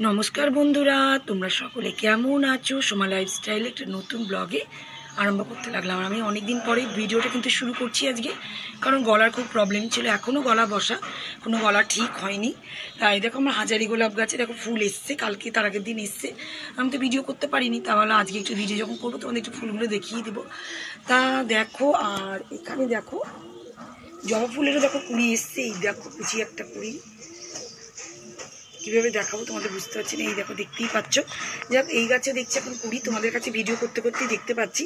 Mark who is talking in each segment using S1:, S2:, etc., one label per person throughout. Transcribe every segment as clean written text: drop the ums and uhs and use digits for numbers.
S1: নমস্কার বন্ধুরা, তোমরা সকলে কেমন আছো? সোমা লাইফস্টাইল একটা নতুন ব্লগে আরম্ভ করতে লাগলাম। আমি অনেকদিন পরে ভিডিওটা কিন্তু শুরু করছি আজকে, কারণ গলার খুব প্রবলেম ছিল। এখনও গলা বসা, কোনো গলা ঠিক হয়নি। তাই দেখো আমার হাজারি গোলাপ গাছে দেখো ফুল এসছে, কালকে তার আগের দিন এসছে। আমি তো ভিডিও করতে পারিনি, তাহলে আজকে একটু ভিডিও যখন করবো তোমাদের একটু ফুলগুলো দেখিয়ে দেবো। তা দেখো, আর এখানে দেখো জবা ফুলেরও দেখো কুড়ি এসছে। এই দেখো কুচি একটা কুড়ি, কীভাবে দেখাবো তোমাদের বুঝতে পারছি না। এই দেখো, দেখতেই পাচ্ছ। যাক, এই গাছে দেখছি এখন কুড়ি, তোমাদের কাছে ভিডিও করতে করতেই দেখতে পাচ্ছি।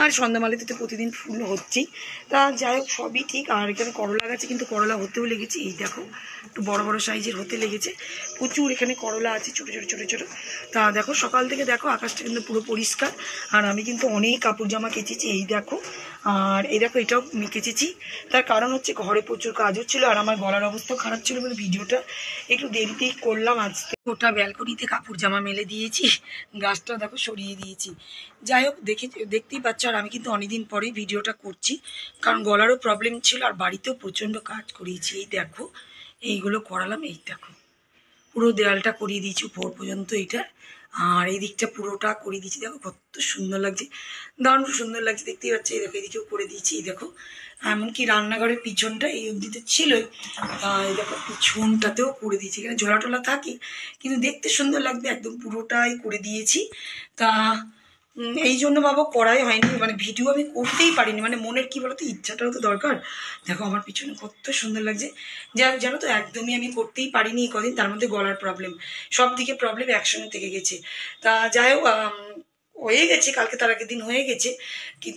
S1: আর সন্ধ্যামালিতে তো প্রতিদিন ফুল হচ্ছেই। তা যাই হোক, সবই ঠিক। আর এখানে করলা গাছে কিন্তু করলা হতেও লেগেছে। এই দেখো, একটু বড় বড় সাইজের হতে লেগেছে। প্রচুর এখানে করলা আছে, ছোটো ছোটো ছোটো ছোটো। তা দেখো, সকাল থেকে দেখো আকাশটা কিন্তু পুরো পরিষ্কার। আর আমি কিন্তু অনেক কাপড় জামা কেচেছি, এই দেখো। আর এই দেখো, এটাও কেচেছি। তার কারণ হচ্ছে ঘরে প্রচুর কাজ হচ্ছিলো, আর আমার গলার অবস্থাও খারাপ ছিল বলে ভিডিওটা একটু দেরিতেই করলাম। আজকে গোটা ব্যালকনিতে কাপড় জামা মেলে দিয়েছি, গাছটা দেখো সরিয়ে দিয়েছি। যাই হোক, দেখতেই পাচ্ছ। আর আমি কিন্তু অনেকদিন পরেই ভিডিওটা করছি, কারণ গলারও প্রবলেম ছিল, আর বাড়িতেও প্রচণ্ড কাজ করিয়েছি। এই দেখো, এইগুলো করালাম। এই দেখো, পুরো দেয়ালটা করিয়ে দিয়েছি উপর পর্যন্ত এইটা। আর এই দিকটা পুরোটা করে দিয়েছি। দেখো কত সুন্দর লাগছে, দারুণ সুন্দর লাগছে, দেখতেই পাচ্ছি। এই দেখো, এদিকেও করে দিয়েছি। এই দেখো, এমনকি রান্নাঘরের পিছনটা এই অবধিতে ছিলই, এই দেখো পিছনটাতেও করে দিয়েছি। এখানে ঝোলা টোলা থাকে, কিন্তু দেখতে সুন্দর লাগবে, একদম পুরোটাই করে দিয়েছি। তা এই জন্য বাবা করাই হয়নি, মানে ভিডিও আমি করতেই পারিনি। মানে মনের কি বলতো, ইচ্ছাটাও তো দরকার। দেখো আমার পিছনে কত সুন্দর লাগছে। যাই হোক, জানো তো, একদমই আমি করতেই পারিনি এই কদিন। তার মধ্যে গলার প্রবলেম, সব দিকে প্রবলেম একসঙ্গে থেকে গেছে। তা যাই হোক, হয়ে গেছে, কালকে তার আগের দিন হয়ে গেছে,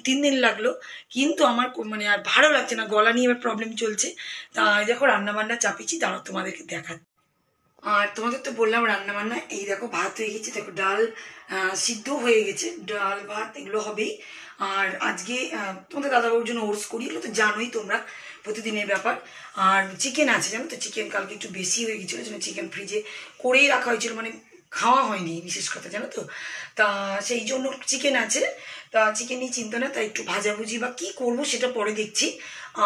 S1: 3 দিন লাগলো। কিন্তু আমার মানে আর ভালো লাগছে না, গলা নিয়ে এবার প্রবলেম চলছে। তা দেখো রান্নাবান্না চাপিয়েছি, দাঁড়াও তোমাদেরকে দেখাচ্ছি। আর তোমাদের তো বললাম রান্নাবান্না। এই দেখো ভাত হয়ে গেছে, দেখো ডাল সিদ্ধ হয়ে গেছে, ডাল ভাত এগুলো হবেই। আর আজকে তোমাদের দাদাবাবুর জন্য ওটস করি, এগুলো তো জানোই তোমরা, প্রতিদিনের ব্যাপার। আর চিকেন আছে, জানো তো, চিকেন কালকে একটু বেশি হয়ে গেছিলো, জন্য চিকেন ফ্রিজে করেই রাখা হয়েছিল, মানে খাওয়া হয়নি বিশেষ কথা, জানো তো। তা সেই জন্য চিকেন আছে। তা চিকেন নিয়ে চিন্তা না, তাই একটু ভাজাভুজি বা কী করবো সেটা পরে দেখছি।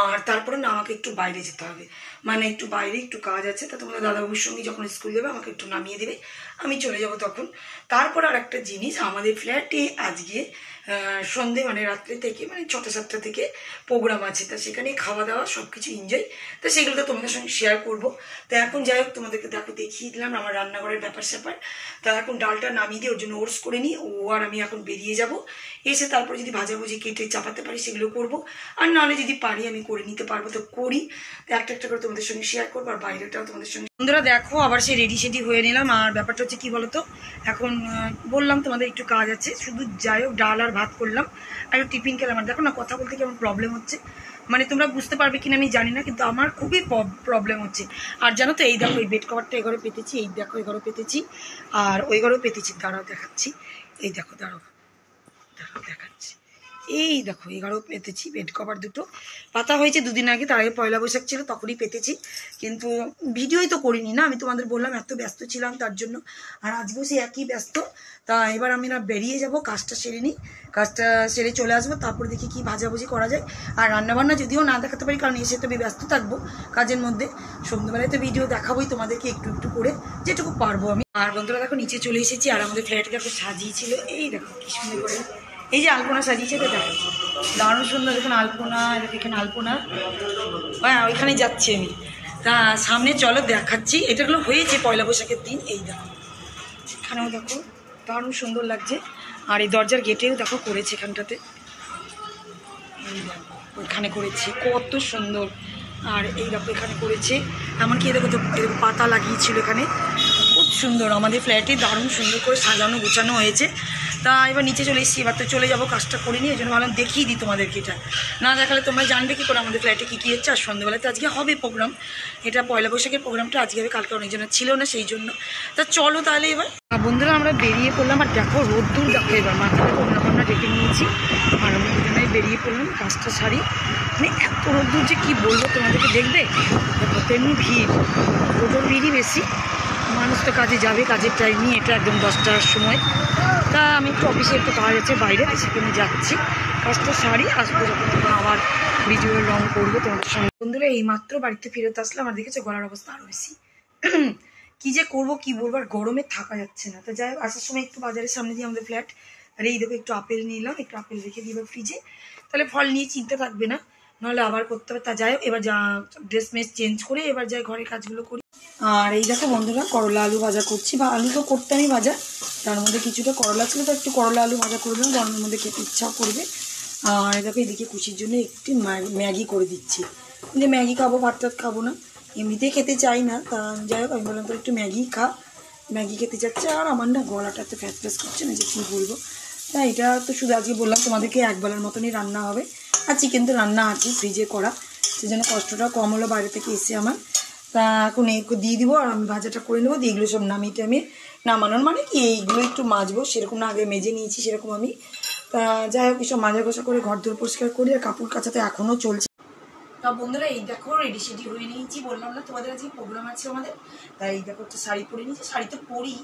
S1: আর তারপরে না আমাকে একটু বাইরে যেতে হবে, মানে একটু বাইরে একটু কাজ আছে। তা তোমাদের দাদাবাবুর সঙ্গে যখন স্কুল যাবে আমাকে একটু নামিয়ে দেবে, আমি চলে যাব তখন। তারপর আর একটা জিনিস, আমাদের ফ্ল্যাটে আজকে সন্ধে মানে রাত্রে থেকে, মানে 6টা 7টা থেকে প্রোগ্রাম আছে। তা সেখানে খাওয়া দাওয়া সব কিছু এনজয়, তা সেগুলো তো তোমাদের সঙ্গে শেয়ার করবো। তা এখন যাই হোক, তোমাদেরকে দেখো দেখিয়ে দিলাম আমার রান্নাঘরের ব্যাপার স্যাপার। তা এখন ডালটা নামিয়ে দিয়ে ওর জন্য ওটস করে নিই, ও আর আমি এখন বেরিয়ে যাব। এসে তারপর যদি ভাজাভুজি কেটে চাপাতে পারি সেগুলো করবো, আর নাহলে যদি পারি আমি করে নিতে পারবো তো করি। তো একটা একটা করে তোমাদের সঙ্গে শেয়ার করবো, আর বাইরেটাও তোমাদের সঙ্গে। বন্ধুরা দেখো, আবার সে রেডি সেডি হয়ে নিলাম। আর ব্যাপারটা হচ্ছে কি বলতো, এখন বললাম তোমাদের একটু কাজ আছে, শুধু যাই হোক ডাল আর ভাত করলাম, আর একটু টিফিন খেলাম। আর দেখো না, কথা বলতে কেমন প্রবলেম হচ্ছে, মানে তোমরা বুঝতে পারবে কিনা আমি জানি না, কিন্তু আমার খুবই প্রবলেম হচ্ছে। আর জানো তো, এই দেখো এই বেড কভারটা এঘরে পেতেছি, এই দেখো এঘরে পেতেছি, আর ওই ঘরেও পেতেছি। দাঁড়াও দেখাচ্ছি, এই দেখো, দাঁড়াও দাঁড়াও দেখাচ্ছি। এই দেখো এগারো পেতেছি, বেড কভার দুটো পাতা হয়েছে 2 দিন আগে, তার আগে পয়লা বৈশাখ ছিল তখনই পেতেছি, কিন্তু ভিডিওই তো করিনি না। আমি তোমাদের বললাম এত ব্যস্ত ছিলাম তার জন্য। আর আজকেও সে একই ব্যস্ত। তা এবার আমি না বেরিয়ে যাব, কাজটা সেরে নিই, কাজটা সেরে চলে আসবো, তারপর দেখি কি ভাজাভুজি করা যায়। আর রান্নাবান্না যদিও না দেখাতে পারি, কারণ এসে তো আমি ব্যস্ত থাকবো কাজের মধ্যে। সন্ধ্যাবেলায় তো ভিডিও দেখাবোই তোমাদেরকে একটু একটু করে, যেটুকু পারবো আমি। আর বন্ধুরা দেখো, নিচে চলে এসেছি, আর আমাদের ফ্ল্যাটে দেখো সাজিয়েছিল, এই দেখো কি সুন্দর করে, এই যে আলপনা সাজিয়েছে, তো দেখো দারুণ সুন্দর। দেখুন আলপনা, এখানে আলপনা, হ্যাঁ ওইখানে যাচ্ছি আমি। তা সামনে চলো দেখাচ্ছি, এটাগুলো হয়েছে পয়লা বৈশাখের দিন। এই দেখো এখানেও দেখো দারুণ সুন্দর লাগছে। আর এই দরজার গেটেও দেখো করেছে এখানটাতে, ওইখানে করেছে কত সুন্দর। আর এই দেখো এখানে করেছে, এমনকি এরকম তো পাতা লাগিয়েছিল এখানে, খুব সুন্দর। আমাদের ফ্ল্যাটে দারুণ সুন্দর করে সাজানো গোছানো হয়েছে। তা এবার নিচে চলে এসেছি, এবার তো চলে যাবো, কাজটা করে নিয়ে। এই জন্য ভাবলাম দেখিয়ে দিই তোমাদেরকে, এটা না দেখালে তোমরা জানবে কী করে আমাদের ফ্ল্যাটে কী কী হচ্ছে। আর সন্ধ্যাবেলাতে আজকে হবে প্রোগ্রাম, এটা পয়লা বৈশাখের প্রোগ্রামটা আজকে হবে, কালকে অনেকজনের ছিল না সেই জন্য। তা চলো তাহলে এবার বন্ধুরা আমরা বেরিয়ে পড়লাম। আর দেখো রোদ্দুর দেখো, এবার মাথাটা আমরা ডেকে নিয়েছি, আর আমরা দুজনেই বেরিয়ে পড়লাম কাজটা সারি। মানে এত রোদ্দুর যে কী বলবো তোমাদেরকে, দেখবে দেখো তেমনি ভিড়, রোদের ভিড়ই বেশি। মানুষ তো কাজে যাবে, কাজের টাইমই এটা, একদম 10টার সময়। তা আমি একটু অফিসে একটু কাজ আছে বাইরে, সেখানে যাচ্ছি, কাজটা সারি আসবো যখন আবার ভিডিও লং করবো তোমাদের সঙ্গে। বন্ধুরা এই মাত্র বাড়িতে ফেরত আসলাম, আর দেখেছো গলার অবস্থা আরও বেশি। কি যে করবো কি বলবো, আর গরমে থাকা যাচ্ছে না। তো যাই হোক, আসার সময় একটু বাজারের সামনে দিয়ে আমাদের ফ্ল্যাট, আর এই দেখো একটু আপেল নিলাম, একটু আপেল রেখে দিই ফ্রিজে, তাহলে ফল নিয়ে চিন্তা থাকবে না, নাহলে আবার করতে হবে। তা যাই হোক, এবার যা ড্রেস মেস চেঞ্জ করে এবার যাই ঘরের কাজগুলো করি। আর এই দেখো বন্ধুরা, করলা আলু ভাজা করছি, বা আলু তো করতে আমি ভাজা, তার মধ্যে কিছুটা করলা ছিল, তো একটু করলা আলু ভাজা করে দিলাম, গরমের মধ্যে খেতে ইচ্ছাও করবে। আর দেখো এদিকে খুশির জন্য একটু ম্যাগি করে দিচ্ছি, যে ম্যাগি খাবো, ভাত টাত খাবো না, এমনিতেই খেতে চাই না। তা যাই হোক, আমি বললাম তো একটু ম্যাগি খা, ম্যাগি খেতে চাচ্ছে। আর আমার না গলাটা এত ফ্যাস ফ্যাস করছে না যে কী বলবো। তা এটা তো শুধু আজকে বললাম তোমাদেরকে একবেলার মতনই রান্না হবে, আর চিকেন তো রান্না আছে ফ্রিজে করা, সেজন্য কষ্টটা কম হলো বাইরে থেকে এসে আমার। তা এখন এইগুলো দিয়ে দিব, আর আমি ভাজাটা করে নেবো, দিয়ে এগুলো সব নামিয়ে টামিয়ে, নামানোর মানে কি এইগুলো একটু মাজবো, সেরকম না আগে মেজে নিয়েছি সেরকম আমি। তা যাই হোক, এসব মাজা ঘষা করে ঘর দোর পরিষ্কার করি, আর কাপড় কাচাতে এখনও চলছে। তা বন্ধুরা এই দেখো রেডি সেডি হয়ে নিয়েছি, বললাম না তোমাদের আজকে প্রোগ্রাম আছে আমাদের, তাই এই দেখো একটা শাড়ি পরে নিয়েছি, শাড়ি তো পরি,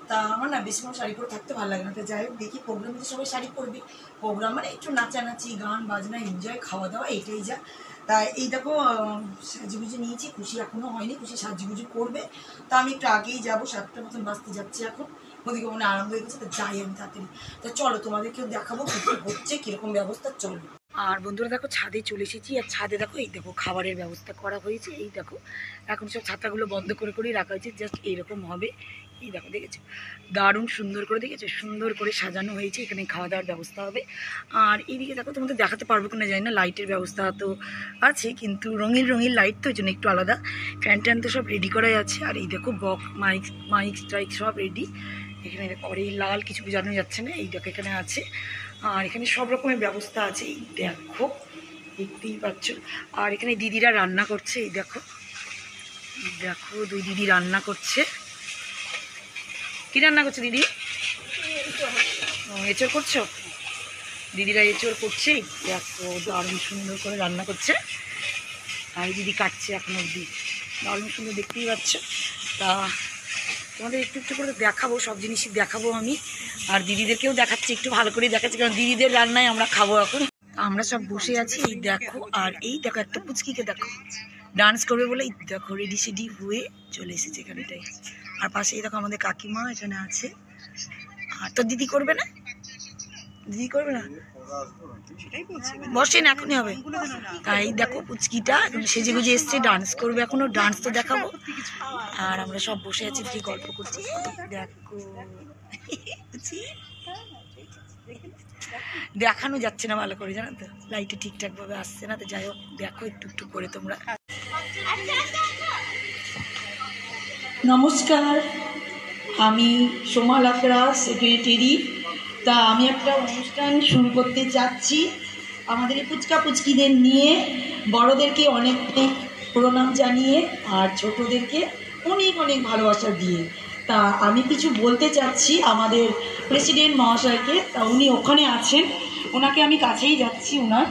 S1: তা আমার না বেশিরভাগ শাড়ি পরে থাকতে ভালো লাগে না। তো যাই হোক দেখি, প্রোগ্রামে তো সবাই শাড়ি পরবে, প্রোগ্রাম মানে একটু নাচানাচি, গান বাজনা, এনজয়, খাওয়া দাওয়া, এইটাই যা। তা এই দেখো সাজুগুজু নিয়েছি, খুশি এখনও হয়নি, খুশি সাজুগুজু করবে, তা আমি একটু আগেই যাবো, 7টার মতন বাজতে যাচ্ছি এখন, ওদিকে মনে আরম্ভ হয়ে গেছে, তো যাই আমি তাড়াতাড়ি। তা চলো তোমাদেরকেও দেখাবো কী হচ্ছে, কীরকম ব্যবস্থা, চলো। আর বন্ধুরা দেখো ছাদে চলে এসেছি, আর ছাদে দেখো এই দেখো খাবারের ব্যবস্থা করা হয়েছে, এই দেখো এখন সব ছাতাগুলো বন্ধ করে করেই রাখা হয়েছে, জাস্ট এইরকম হবে, এই দেখো দেখেছো, দারুণ সুন্দর করে, দেখেছো সুন্দর করে সাজানো হয়েছে, এখানে খাওয়া দাওয়ার ব্যবস্থা হবে। আর এইদিকে দেখো তোমাদের দেখাতে পারবো কিনা জানি না, লাইটের ব্যবস্থা তো আছে, কিন্তু রঙিন রঙিন লাইট তো, ওই জন্য একটু আলাদা, ফ্যান ট্যান তো সব রেডি করাই আছে। আর এই দেখো বক্স মাইক মাইক টাইক সব রেডি, এখানে করে লাল কিছু বোঝানো যাচ্ছে না, এই দেখো এখানে আছে, আর এখানে সব রকমের ব্যবস্থা আছে, এই দেখো দেখতেই পাচ্ছ। আর এখানে দিদিরা রান্না করছে, এই দেখো দেখো দুই দিদি রান্না করছে। কি রান্না করছে দিদি? এঁচড় করছো? দিদিরা এঁচড় করছে, দেখো দারুণ সুন্দর করে রান্না করছে, আর দিদি কাটছে এখন অবধি, দারুণ সুন্দর দেখতেই পাচ্ছ। তা তোমাদের একটু একটু করে দেখাবো, সব জিনিসই দেখাবো আমি, আর দিদিদেরকেও দেখাচ্ছি, একটু ভালো করে দেখাচ্ছি, কারণ দিদিদের রান্নায় আমরা খাবো এখন। আমরা সব বসে আছি, এই দেখো, আর এই দেখো একটা পুচকিকে দেখো ডান্স করবে বলে, এই দেখো রেডি সেডি হয়ে চলে এসেছে এখানটায়। আর পাশে এই দেখো আমাদের কাকিমা এখানে আছে। আর তো দিদি করবে না, দিদি করবে না, বসেন এখনই হবে। তাই দেখো পুচকিটা এখন সেজে গুজে এসছে, ডান্স করবে, এখনো ডান্স তো দেখাবো। আর আমরা সব বসে আছি, কি গল্প করছি, দেখো দেখানো যাচ্ছে না ভালো করে, জানো তো লাইটে ঠিকঠাক ভাবে আসছে না, তো যাই হোক দেখো একটু একটু করে তোমরা। নমস্কার, আমি সোমা লাকড়া, সেক্রেটারি। তা আমি একটা অনুষ্ঠান শুরু করতে চাচ্ছি, আমাদের এই পুচকা পুচকিদের নিয়ে, বড়োদেরকে অনেক অনেক প্রণাম জানিয়ে, আর ছোটোদেরকে অনেক অনেক ভালোবাসা দিয়ে। তা আমি কিছু বলতে চাচ্ছি আমাদের প্রেসিডেন্ট মহাশয়কে, তা উনি ওখানে আছেন, ওনাকে আমি কাছেই যাচ্ছি ওনার।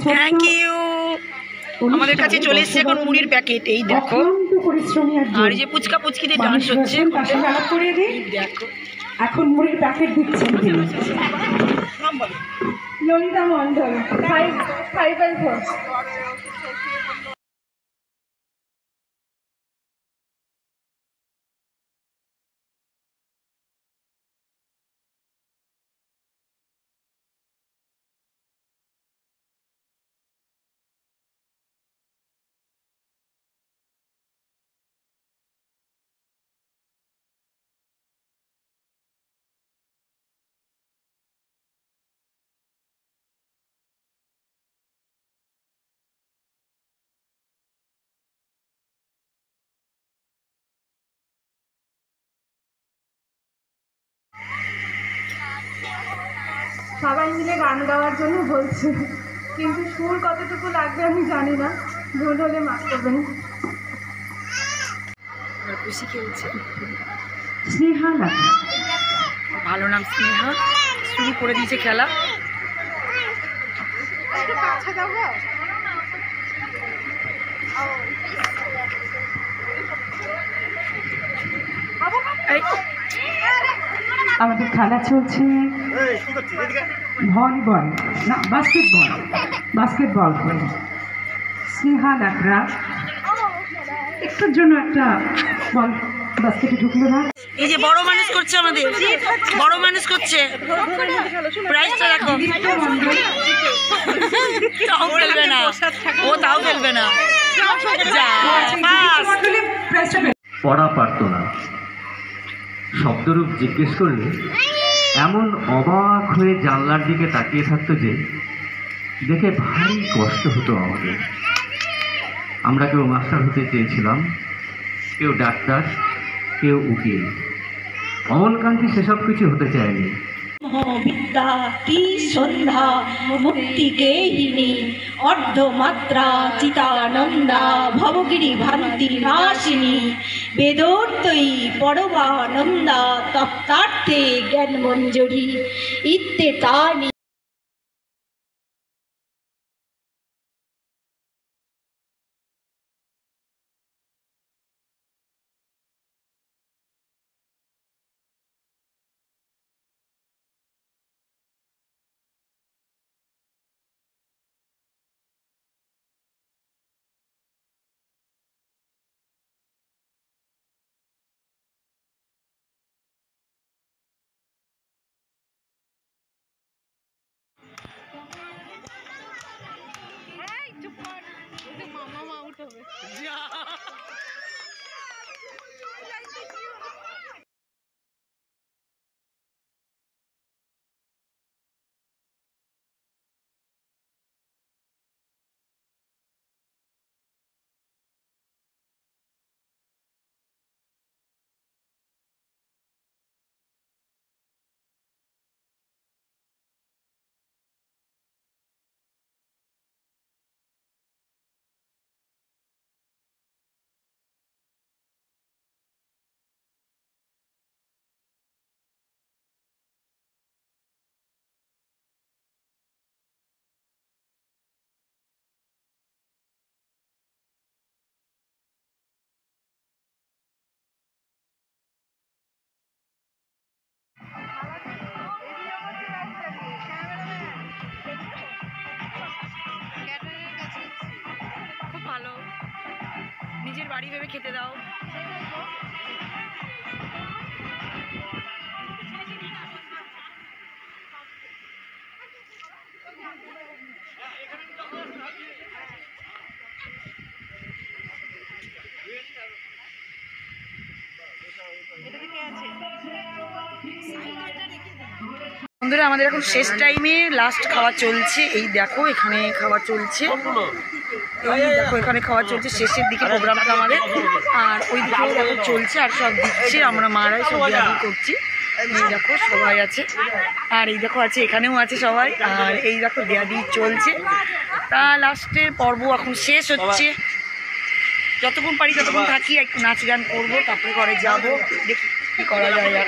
S1: Thank you. আমাদের কাছে চলে এসছে এখন মুড়ির প্যাকেট, এই দেখো, আর এই যে পুচকা পুচকিদের ডান্স হচ্ছে, দেখো
S2: এখন মুড়ির প্যাকেট দিচ্ছেন ললিতা মন্ডল 5/4। সবাই মিলে গান গাওয়ার জন্য বলছে, কিন্তু সুর কতটুকু লাগবে আমি জানি না, ভুল হলে মাফ করবেন।
S1: খুশি খেলছে,
S2: স্নেহা,
S1: ভালো নাম স্নেহা, শুরু করে দিয়েছে খেলা।
S3: আমাদের খেলা চলছে ভলিবল না বাস্কেটবল স্নেহা লাকড়া একটুর জন্য একটা বল বাস্কেটে ঢুকলো না।
S1: এই যে বড় মানুষ করছে, আমাদের বড় মানুষ করছে, প্রাইসটা দেখো। তাও ফেলবে না, ও তাও ফেলবে না।
S4: পড়া পারত না, শব্দরূপ জিজ্ঞেস করলে এমন অবাক হয়ে জানলার দিকে তাকিয়ে থাকতো যে দেখে ভারী কষ্ট হতো আমাদের। আমরা কেউ মাস্টার হতে চেয়েছিলাম, কেউ ডাক্তার, কেউ উকিল। অমলকান্তি সেসব কিছু হতে চায়নি।
S5: বিদ্যা কি সন্ধ্যা মুক্তিকেহিনী অর্ধমাত্রা চিতানন্দা ভবগিরি ভান্তি নাশিনী বেদোর্তয়ী পরমানন্দা তপ্তার্থে জ্ঞান মঞ্জুরি ইত্যে তানি।
S1: খুব ভালো, নিজের বাড়ি ভেবে খেতে দাও। বন্ধুরা, আমাদের এখন শেষ টাইমে লাস্ট খাওয়া চলছে। এই দেখো এখানে খাওয়া চলছে, এই দেখো এখানে খাওয়া চলছে, শেষের দিকে প্রোগ্রামটা আমাদের। আর ওই দিকেও দেখো চলছে, আর সব দিচ্ছে, আমরা মারাই সব বিয়াদি করছি। এই দেখো সবাই আছে, আর এই দেখো আছে, এখানেও আছে সবাই। আর এই দেখো বিয়াদি চলছে। তা লাস্টের পর্ব এখন শেষ হচ্ছে। যতক্ষণ পারি ততক্ষণ থাকি, একটু নাচ গান করবো, তারপরে ঘরে যাবো, দেখি কী করা যায়। আর